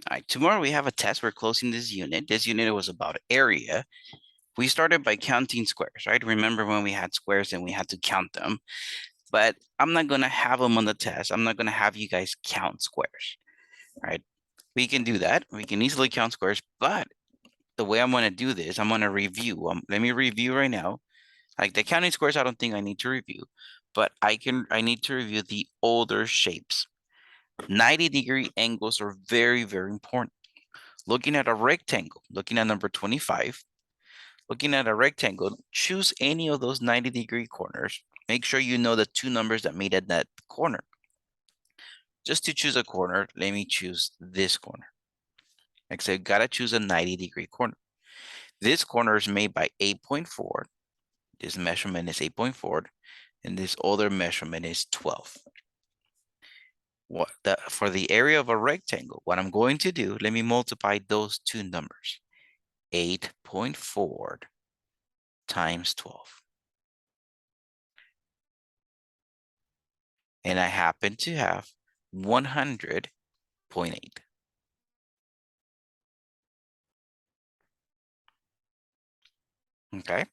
All right, tomorrow we have a test. We're closing this unit. This unit was about area. We started by counting squares, right? Remember when we had squares and we had to count them, but I'm not gonna have them on the test. I'm not gonna have you guys count squares, right? We can do that. We can easily count squares, but the way I'm gonna do this, I'm gonna review. Let me review right now. Like the counting squares, I don't think I need to review, but I need to review the older shapes. 90-degree angles are very, very important. Looking at a rectangle, looking at number 25, looking at a rectangle, choose any of those 90-degree corners. Make sure you know the two numbers that made at that corner. Just to choose a corner, let me choose this corner. Like I said, gotta choose a 90-degree corner. This corner is made by 8.4. This measurement is 8.4, and this other measurement is 12. For the area of a rectangle, what I'm going to do, let me multiply those two numbers. 8.4 times 12. And I happen to have 100.8. Okay,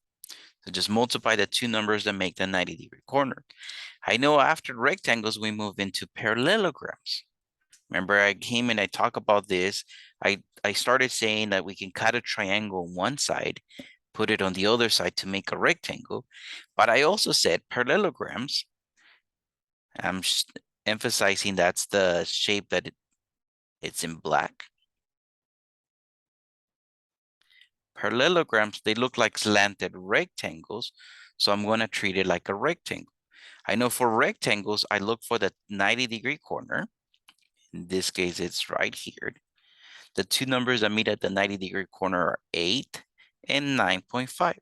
so just multiply the two numbers that make the 90-degree corner. I know after rectangles, we move into parallelograms. Remember, I came and I talked about this. I started saying that we can cut a triangle on one side, put it on the other side to make a rectangle. But I also said parallelograms. I'm emphasizing that's the shape that it's in black. Parallelograms, they look like slanted rectangles, so I'm going to treat it like a rectangle. I know for rectangles, I look for the 90-degree corner. In this case, it's right here. The two numbers that meet at the 90-degree corner are 8 and 9.5.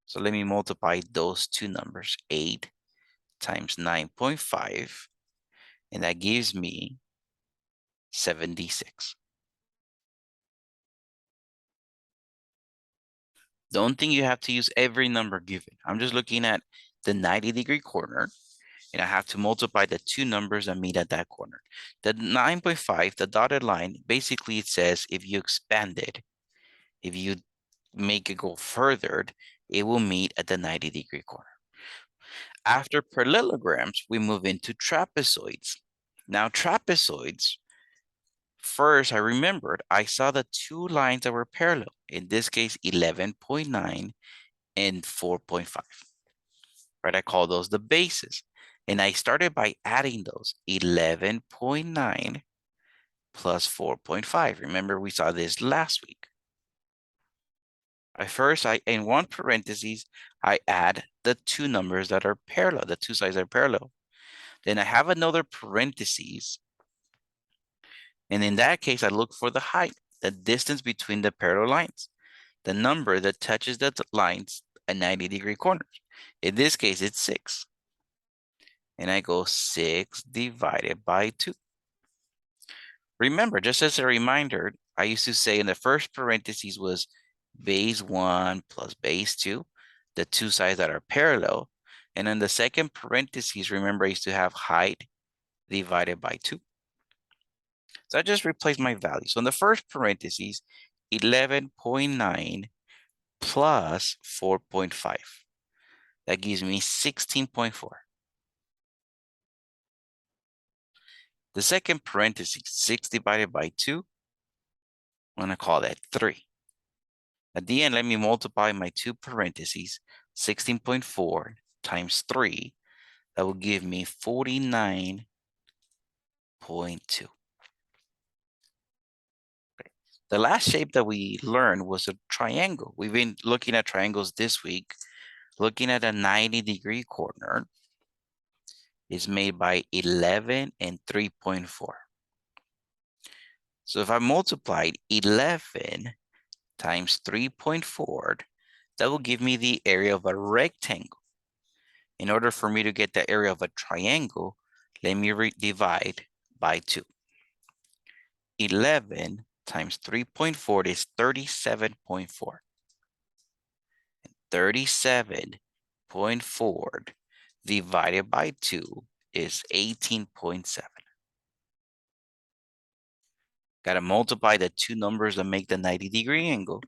So let me multiply those two numbers, 8 times 9.5, and that gives me 76. Don't think you have to use every number given. I'm just looking at the 90-degree corner, and I have to multiply the two numbers that meet at that corner. The 9.5, the dotted line, basically it says if you expand it, if you make it go further, it will meet at the 90-degree corner. After parallelograms, we move into trapezoids. Now, trapezoids, first I remembered, I saw the two lines that were parallel. In this case, 11.9 and 4.5. Right, I call those the bases. And I started by adding those 11.9 plus 4.5. Remember, we saw this last week. In one parentheses, I add the two numbers that are parallel, the two sides are parallel. Then I have another parentheses. And in that case, I look for the height, the distance between the parallel lines, the number that touches the lines at 90-degree corners. In this case, it's 6. And I go 6 divided by 2. Remember, just as a reminder, I used to say in the first parentheses was base 1 plus base 2, the two sides that are parallel. And in the second parentheses, remember, I used to have height divided by 2. So I just replaced my value. So in the first parentheses, 11.9 plus 4.5. That gives me 16.4. The second parenthesis, 6 divided by 2, I'm going to call that 3. At the end, let me multiply my two parentheses, 16.4 times 3. That will give me 49.2. The last shape that we learned was a triangle. We've been looking at triangles this week. Looking at a 90-degree corner is made by 11 and 3.4. So if I multiplied 11 times 3.4, that will give me the area of a rectangle. In order for me to get the area of a triangle, let me divide by 2. 11 times 3.4 is 37.4. 37.4 divided by 2 is 18.7. Got to multiply the two numbers that make the 90-degree angle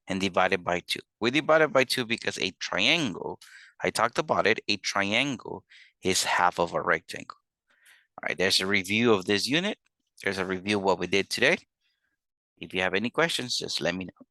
and divide it by 2. We divided by 2 because a triangle, I talked about it, a triangle is half of a rectangle. All right, there's a review of this unit. There's a review of what we did today. If you have any questions, just let me know.